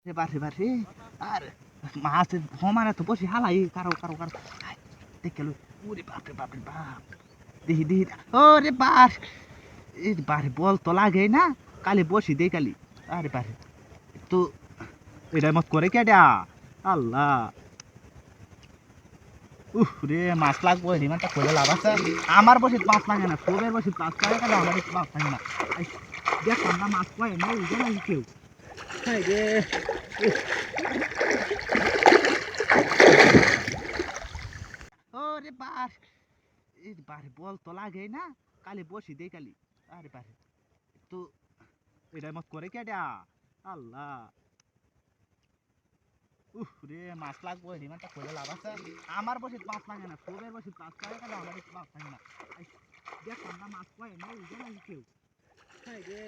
রে বারে আর মাছ সমানে তো বসে হালাই কারো দেখে লো ওরে বাপরে বাপ দেখি ওরে বাস এই বারে বল তো লাগে না কালি বসি দেই কালি আরে বারে তো এটা মত করে কেডা আল্লাহ রে মাছ লাগবো এরিমানটা করে লাভ আছে আমার বসিত মাছ লাগে না সবের বসিত মাছ লাগে কেন আমার মাছ লাগে না দেখলাম না মাছ পায় না ওই জন্য কেউ হাই রে ওরে বাস এই বারে বল তো লাগে না কালি বসি দেই কালি আরে বারে তো এটা মত করে কেডা আল্লাহ রে মাছ লাগবো এরিমানটা করে লাভ আছে আমার বসিত মাছ লাগে না সবের বসিত মাছ লাগে কেন আমার মাছ লাগে না দেখলাম না মাছ পায় না ওই জন্য কেউ হাই রে